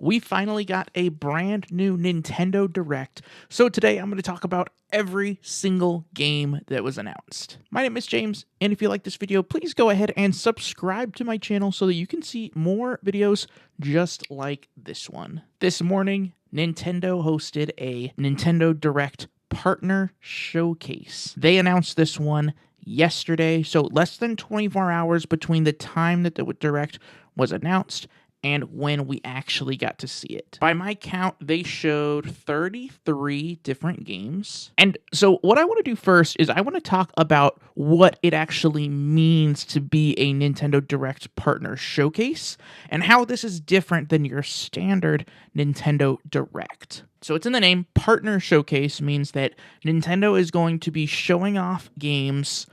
we finally got a brand new Nintendo Direct. So today I'm going to talk about every single game that was announced. My name is James, and if you like this video, please go ahead and subscribe to my channel so that you can see more videos just like this one. This morning, Nintendo hosted a Nintendo Direct partner showcase. They announced this one yesterday, so less than 24 hours between the time that the Direct was announced and when we actually got to see it. By my count, they showed 33 different games. And so what I want to do first is I want to talk about what it actually means to be a Nintendo Direct partner showcase and how this is different than your standard Nintendo Direct. So it's in the name. Partner showcase means that Nintendo is going to be showing off games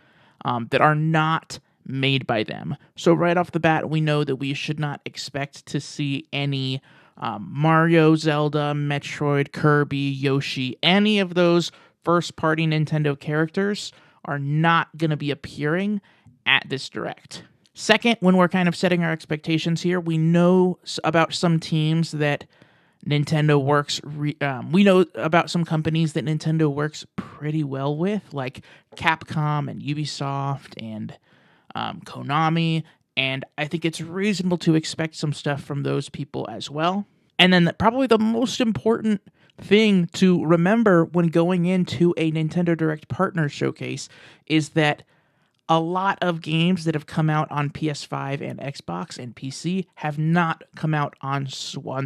that are not made by them. So right off the bat, we know that we should not expect to see any Mario, Zelda, Metroid, Kirby, Yoshi, any of those first-party Nintendo characters are not going to be appearing at this Direct. Second, when we're kind of setting our expectations here, we know about some teams that Nintendo works, we know about some companies that Nintendo works pretty well with, like Capcom and Ubisoft and Konami, and I think it's reasonable to expect some stuff from those people as well. And then probably the most important thing to remember when going into a Nintendo Direct partner showcase is that a lot of games that have come out on PS5 and Xbox and PC have not come out on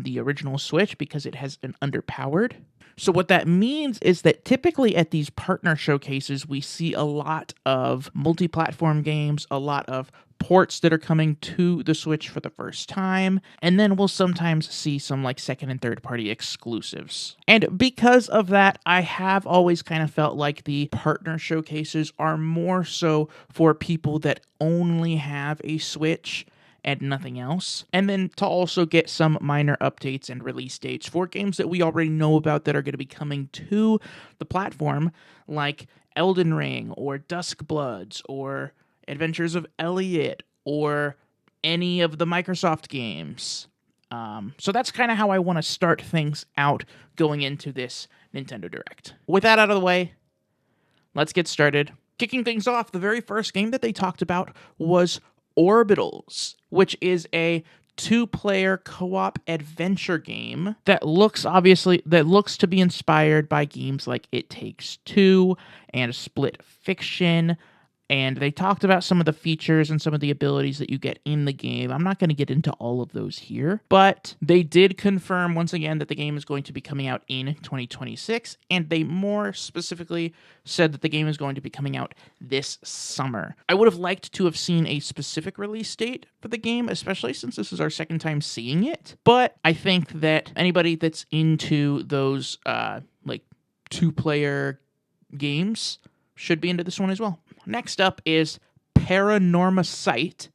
the original Switch because it has been underpowered. So what that means is that typically at these partner showcases, we see a lot of multi-platform games, a lot of ports that are coming to the Switch for the first time, and then we'll sometimes see some like second and third party exclusives. And because of that, I have always kind of felt like the partner showcases are more so for people that only have a Switch and nothing else, and then to also get some minor updates and release dates for games that we already know about that are going to be coming to the platform, like Elden Ring or Duskbloods or Adventures of Elliot or any of the Microsoft games. So that's kind of how I want to start things out going into this Nintendo Direct. With that out of the way, let's get started. Kicking things off, the very first game that they talked about was Orbitals, which is a two-player co-op adventure game that looks to be inspired by games like It Takes Two and Split Fiction. And they talked about some of the features and some of the abilities that you get in the game. I'm not going to get into all of those here, but they did confirm once again that the game is going to be coming out in 2026, and they more specifically said that the game is going to be coming out this summer. I would have liked to have seen a specific release date for the game, especially since this is our second time seeing it, but I think that anybody that's into those like two-player games should be into this one as well. Next up is Paranormasight,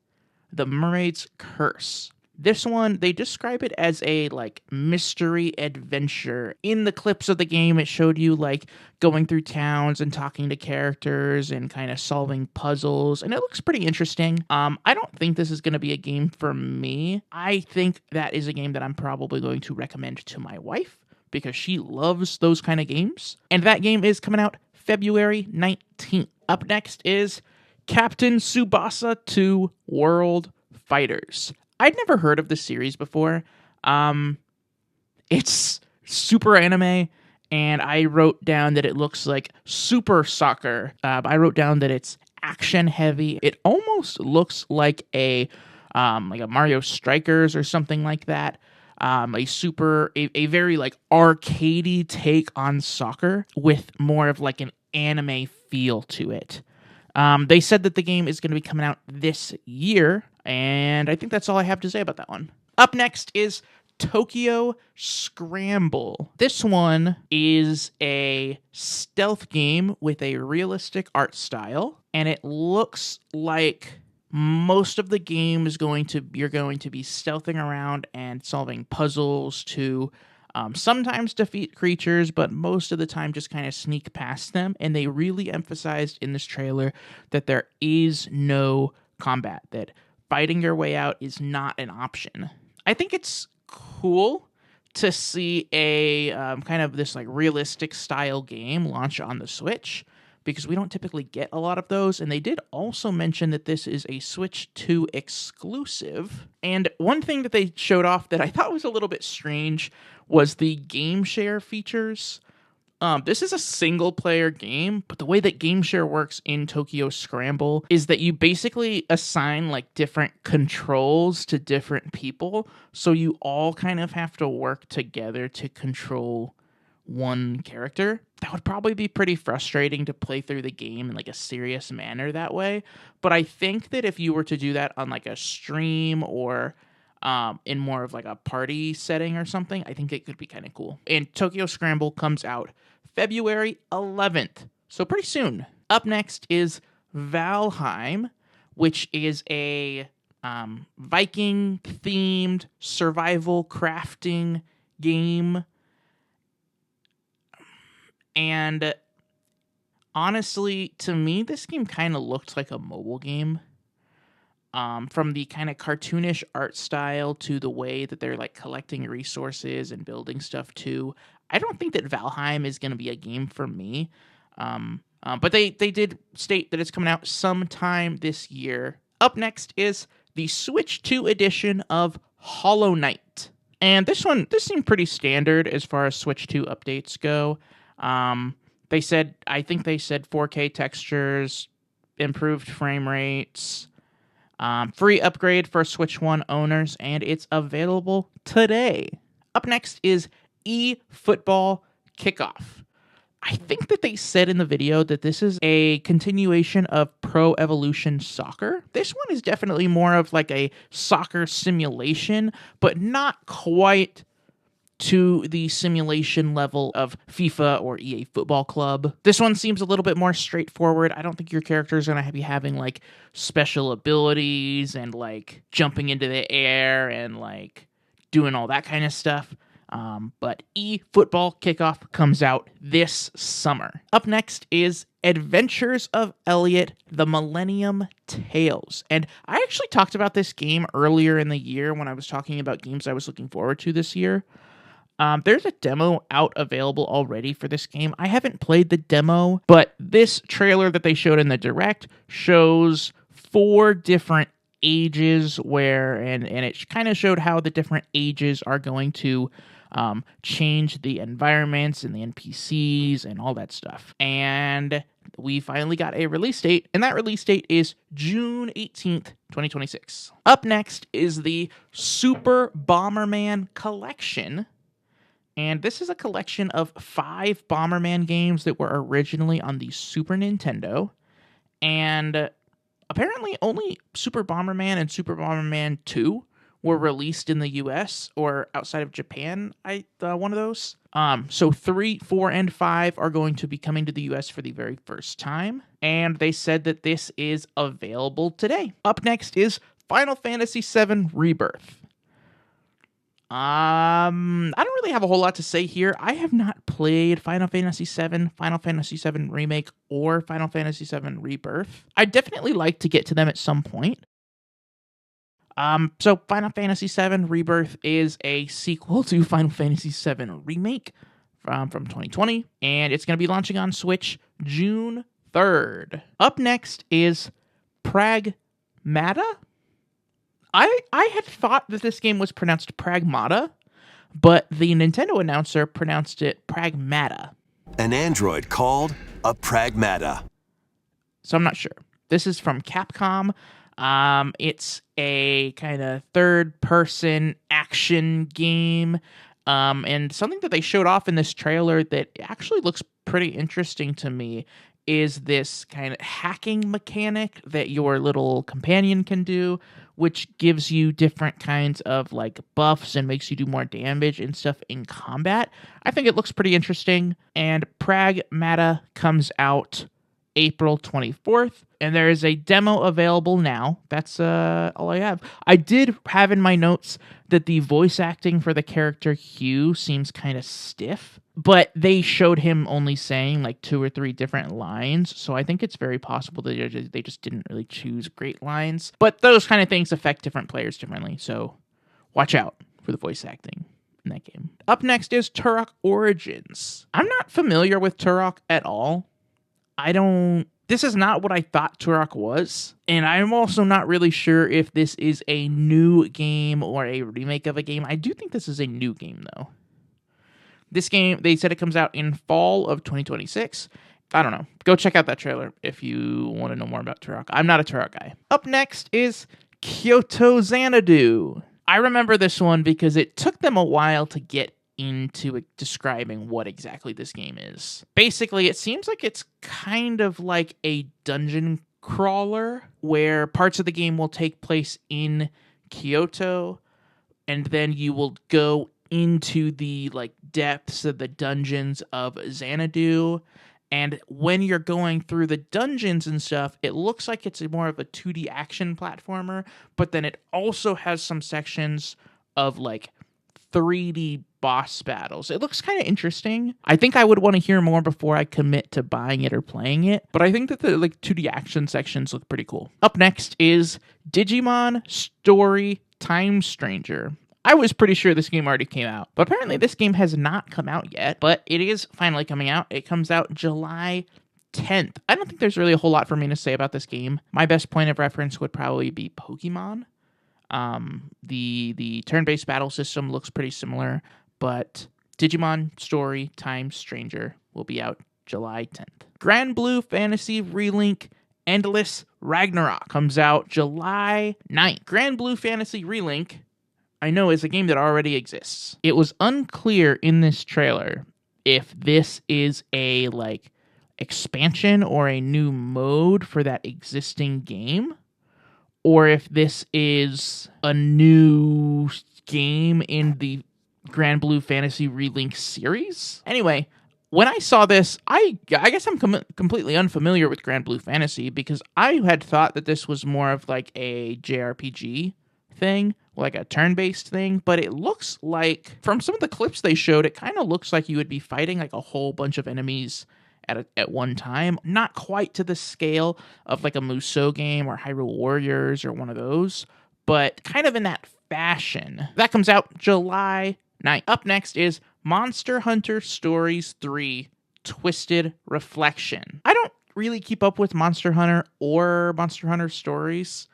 the Mermaid's Curse. This one, they describe it as a like mystery adventure. In the clips of the game, it showed you like going through towns and talking to characters and kind of solving puzzles, and it looks pretty interesting. I don't think this is going to be a game for me. I think that is a game that I'm probably going to recommend to my wife because she loves those kind of games. And that game is coming out February 19th. Up next is Captain Tsubasa 2 World Fighters. I'd never heard of this series before. It's super anime, and I wrote down that it looks like super soccer. I wrote down that it's action heavy. It almost looks like a Mario Strikers or something like that. A very like arcadey take on soccer with more of like an anime feel to it. They said that the game is going to be coming out this year, and I think that's all I have to say about that one. Up next is Tokyo Scramble. This one is a stealth game with a realistic art style, and it looks like most of the game is you're going to be stealthing around and solving puzzles to sometimes defeat creatures, but most of the time just kind of sneak past them. And they really emphasized in this trailer that there is no combat, that fighting your way out is not an option. I think it's cool to see a kind of this like realistic style game launch on the Switch, because we don't typically get a lot of those. And they did also mention that this is a Switch 2 exclusive. And one thing that they showed off that I thought was a little bit strange was the game share features. This is a single-player game, but the way that game share works in Tokyo Scramble is that you basically assign like different controls to different people, so you all kind of have to work together to control one character. That would probably be pretty frustrating to play through the game in like a serious manner that way, but I think that if you were to do that on like a stream or in more of like a party setting or something, I think it could be kind of cool. And Tokyo Scramble comes out February 11th, so pretty soon. Up next is Valheim, which is a Viking-themed survival crafting game. And honestly, to me, this game kind of looked like a mobile game. From the kind of cartoonish art style to the way that they're like collecting resources and building stuff too. I don't think that Valheim is going to be a game for me. But they did state that it's coming out sometime this year. Up next is the Switch 2 edition of Hollowknight. And this seemed pretty standard as far as Switch 2 updates go. I think they said 4K textures, improved frame rates, free upgrade for Switch 1 owners, and it's available today. Up next is eFootball Kickoff. I think that they said in the video that this is a continuation of Pro Evolution Soccer. This one is definitely more of like a soccer simulation, but not quite to the simulation level of FIFA or EA Football Club. This one seems a little bit more straightforward. I don't think your character is going to be having like special abilities and like jumping into the air and like doing all that kind of stuff. But eFootball Kickoff comes out this summer. Up next is Adventures of Elliot, the Millennium Tales. And I actually talked about this game earlier in the year when I was talking about games I was looking forward to this year. There's a demo out available already for this game. I haven't played the demo, but this trailer that they showed in the Direct shows 4 different ages and it kind of showed how the different ages are going to change the environments and the NPCs and all that stuff. And we finally got a release date, and that release date is June 18th, 2026. Up next is the Super Bomberman Collection. And this is a collection of 5 Bomberman games that were originally on the Super Nintendo. And apparently only Super Bomberman and Super Bomberman 2 were released in the US or outside of Japan, one of those. So 3, 4, and 5 are going to be coming to the US for the very first time. And they said that this is available today. Up next is Final Fantasy VII Rebirth. I don't really have a whole lot to say here. I have not played Final Fantasy VII, Final Fantasy VII Remake, or Final Fantasy VII Rebirth. I'd definitely like to get to them at some point. So Final Fantasy VII Rebirth is a sequel to Final Fantasy VII Remake from 2020, and it's going to be launching on Switch June 3rd. Up next is Pragmata. I had thought that this game was pronounced Pragmata, but the Nintendo announcer pronounced it Pragmata. An android called a Pragmata. So I'm not sure. This is from Capcom. It's a kind of third-person action game, and something that they showed off in this trailer that actually looks pretty interesting to me is this kind of hacking mechanic that your little companion can do, which gives you different kinds of like buffs and makes you do more damage and stuff in combat. I think it looks pretty interesting. And Pragmata comes out April 24th, and there is a demo available now. That's all I have. I did have in my notes that the voice acting for the character Hugh seems kind of stiff, but they showed him only saying like 2 or 3 different lines, so I think it's very possible that they just didn't really choose great lines. But those kind of things affect different players differently, so watch out for the voice acting in that game. Up next is Turok Origins. I'm not familiar with Turok at all. This is not what I thought Turok was, and I'm also not really sure if this is a new game or a remake of a game. I do think this is a new game, though. This game, they said it comes out in fall of 2026. I don't know. Go check out that trailer if you want to know more about Turok. I'm not a Turok guy. Up next is Kyoto Xanadu. I remember this one because it took them a while to get into describing what exactly this game is. Basically, it seems like it's kind of like a dungeon crawler where parts of the game will take place in Kyoto, and then you will go into the depths of the dungeons of Xanadu. And when you're going through the dungeons and stuff, it looks like it's more of a 2D action platformer, but then it also has some sections of 3D boss battles. It looks kind of interesting. I think I would want to hear more before I commit to buying it or playing it, but I think that the 2D action sections look pretty cool. Up next is Digimon Story Time Stranger. I was pretty sure this game already came out, but apparently this game has not come out yet, but it is finally coming out. It comes out July 10th. I don't think there's really a whole lot for me to say about this game. My best point of reference would probably be Pokemon. The turn-based battle system looks pretty similar, but Digimon Story Time Stranger will be out July 10th. Gran Blue Fantasy Relink Endless Ragnarok comes out July 9th. Gran Blue Fantasy Relink, I know, is a game that already exists. It was unclear in this trailer if this is a expansion or a new mode for that existing game, or if this is a new game in the Gran Blue Fantasy Relink series. Anyway, when I saw this, I guess I'm completely unfamiliar with Gran Blue Fantasy because I had thought that this was more of a JRPG thing, like a turn-based thing, but it looks like, from some of the clips they showed, it kind of looks like you would be fighting a whole bunch of enemies at one time. Not quite to the scale of a Musou game or Hyrule Warriors or one of those, but kind of in that fashion. That comes out July 9th. Up next is Monster Hunter Stories 3 Twisted Reflection. I don't really keep up with Monster Hunter or Monster Hunter Stories.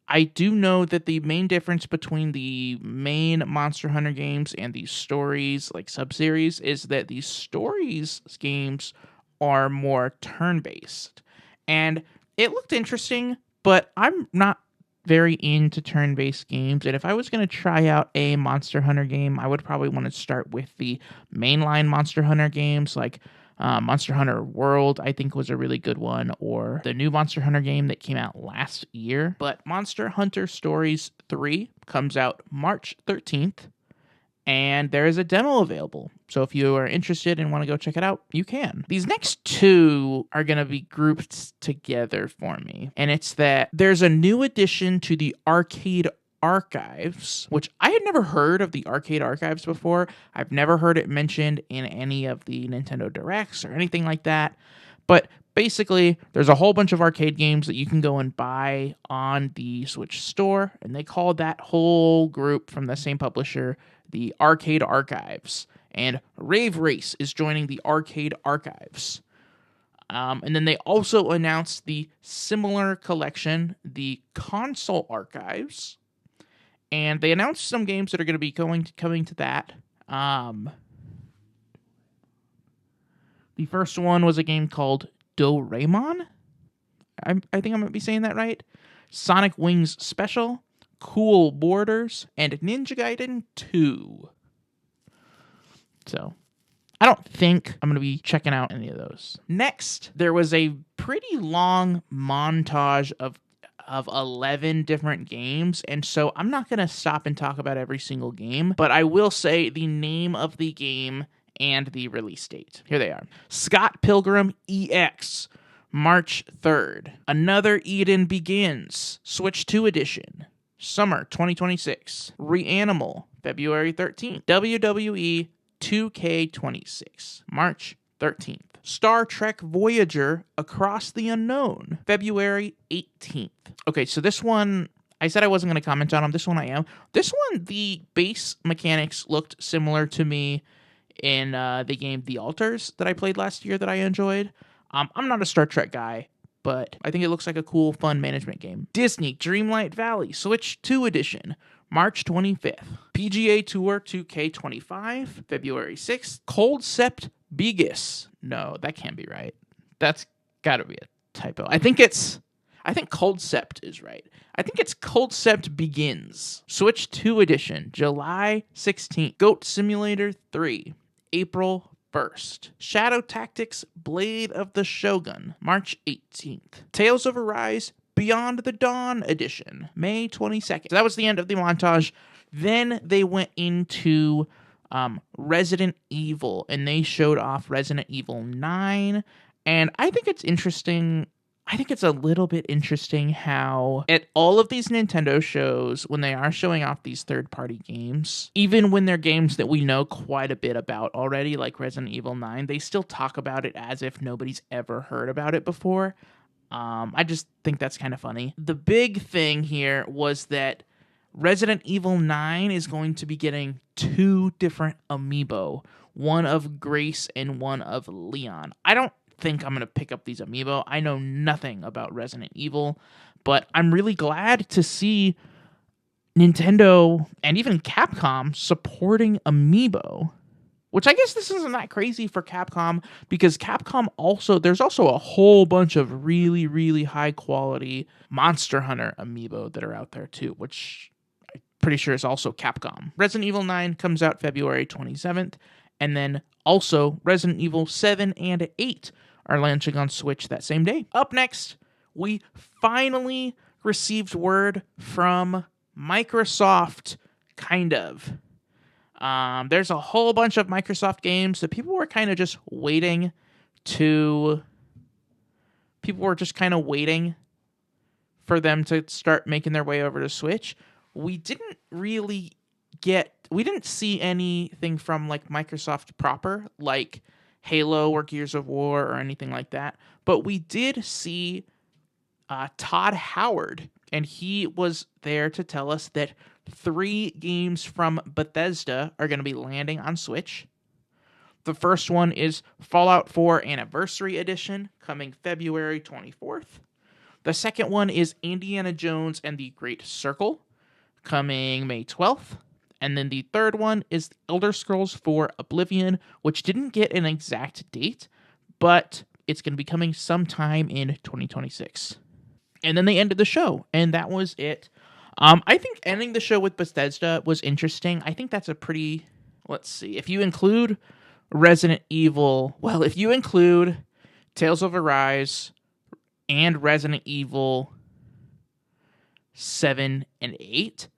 I do know that the main difference between the main Monster Hunter games and the Stories sub-series is that the Stories games are more turn-based. And it looked interesting, but I'm not very into turn-based games. And if I was going to try out a Monster Hunter game, I would probably want to start with the mainline Monster Hunter games, Monster Hunter World, I think, was a really good one, or the new Monster Hunter game that came out last year. But Monster Hunter Stories 3 comes out March 13th, and there is a demo available. So if you are interested and want to go check it out, you can. These next two are going to be grouped together for me, and it's that there's a new addition to the Arcade Archives, which I had never heard of the Arcade Archives before. I've never heard it mentioned in any of the Nintendo Directs or anything like that. But basically, there's a whole bunch of arcade games that you can go and buy on the Switch store, and they call that whole group from the same publisher the Arcade Archives. And Rave Race is joining the Arcade Archives. And then they also announced the similar collection, the Console Archives. And they announced some games that are going to be coming to that. The first one was a game called Doraemon. I think I'm going to be saying that right. Sonic Wings Special, Cool Borders, and Ninja Gaiden 2. So, I don't think I'm going to be checking out any of those. Next, there was a pretty long montage of 11 different games, and so I'm not going to stop and talk about every single game, but I will say the name of the game and the release date. Here they are. Scott Pilgrim EX, March 3rd. Another Eden Begins, Switch 2 Edition, Summer 2026. Reanimal, February 13th. WWE 2K26, March 13th. Star Trek Voyager Across the Unknown, February 18th. Okay, so this one I said I wasn't going to comment on them. This one I am. This one, the base mechanics looked similar to me in the game The Altars that I played last year that I enjoyed. I'm not a Star Trek guy, but I think it looks like a cool, fun management game. Disney Dreamlight Valley Switch 2 Edition, March 25th. PGA Tour 2K25, February 6th. Cold Sept Bigus. No, that can't be right. That's gotta be a typo. I think Cold Sept is right. I think it's Cold Sept Begins. Switch 2 Edition, July 16th. Goat Simulator 3, April 1st. Shadow Tactics Blade of the Shogun, March 18th. Tales of Arise Beyond the Dawn Edition, May 22nd. So that was the end of the montage. Then they went into Resident Evil, and they showed off Resident Evil 9. And I think it's interesting. I think it's a little bit interesting how at all of these Nintendo shows, when they are showing off these third-party games, even when they're games that we know quite a bit about already, like Resident Evil 9, they still talk about it as if nobody's ever heard about it before. I just think that's kind of funny. The big thing here was that Resident Evil 9 is going to be getting 2 different amiibo, one of Grace and one of Leon. I don't think I'm going to pick up these amiibo. I know nothing about Resident Evil, but I'm really glad to see Nintendo and even Capcom supporting amiibo, which I guess this isn't that crazy for Capcom, because Capcom there's also a whole bunch of really, really high quality Monster Hunter amiibo that are out there too, which I'm pretty sure is also Capcom. Resident Evil 9 comes out February 27th, and then also Resident Evil 7 and 8 are launching on Switch that same day. Up next, we finally received word from Microsoft, kind of. There's a whole bunch of Microsoft games that people were kind of just waiting for them to start making their way over to Switch. We didn't see anything from like Microsoft proper, like Halo or Gears of War or anything like that. But we did see Todd Howard, and he was there to tell us that 3 games from Bethesda are going to be landing on Switch. The first one is Fallout 4 Anniversary Edition, coming February 24th. The second one is Indiana Jones and the Great Circle, coming May 12th. And then the third one is Elder Scrolls 4 Oblivion, which didn't get an exact date, but it's going to be coming sometime in 2026. And then they ended the show, and that was it. I think ending the show with Bethesda was interesting. I think that's a pretty... Let's see. If you include Resident Evil... Well, if you include Tales of Arise and Resident Evil 7 and 8...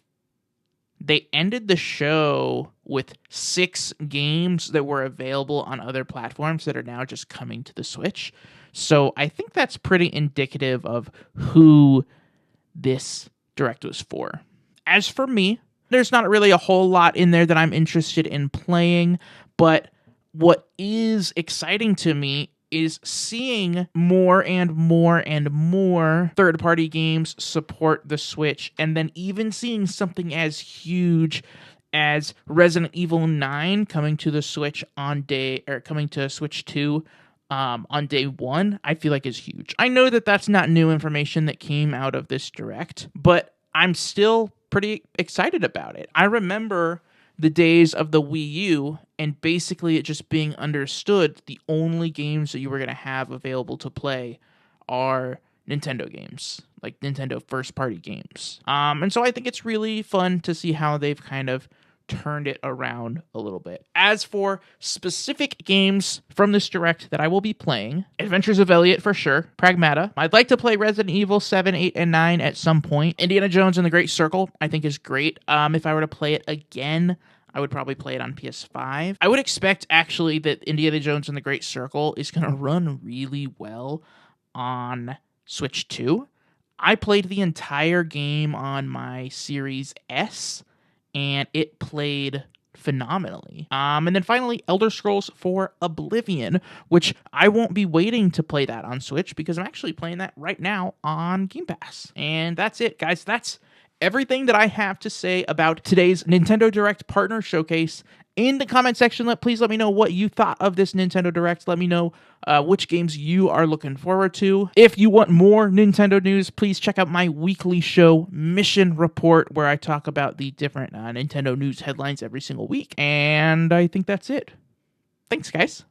They ended the show with 6 games that were available on other platforms that are now just coming to the Switch. So I think that's pretty indicative of who this Direct was for. As for me, there's not really a whole lot in there that I'm interested in playing, but what is exciting to me is seeing more and more and more third-party games support the Switch, and then even seeing something as huge as Resident Evil 9 coming to the Switch coming to Switch 2 on day 1, I feel like is huge. I know that that's not new information that came out of this Direct, but I'm still pretty excited about it. I remember the days of the Wii U, and basically it just being understood the only games that you were going to have available to play are Nintendo games, like Nintendo first-party games. And so I think it's really fun to see how they've kind of turned it around a little bit. As for specific games from this Direct that I will be playing, Adventures of Elliot for sure, Pragmata. I'd like to play Resident Evil 7, 8, and 9 at some point. Indiana Jones and the Great Circle, I think is great. If I were to play it again, I would probably play it on PS5. I would expect, actually, that Indiana Jones and the Great Circle is going to run really well on Switch 2. I played the entire game on my Series S, and it played phenomenally. And then finally, Elder Scrolls 4 Oblivion, which I won't be waiting to play that on Switch because I'm actually playing that right now on Game Pass. And that's it, guys. That's everything that I have to say about today's Nintendo Direct Partner Showcase in the comment section. Please let me know what you thought of this Nintendo Direct. Let me know which games you are looking forward to. If you want more Nintendo news, please check out my weekly show, Mission Report, where I talk about the different Nintendo news headlines every single week. And I think that's it. Thanks, guys.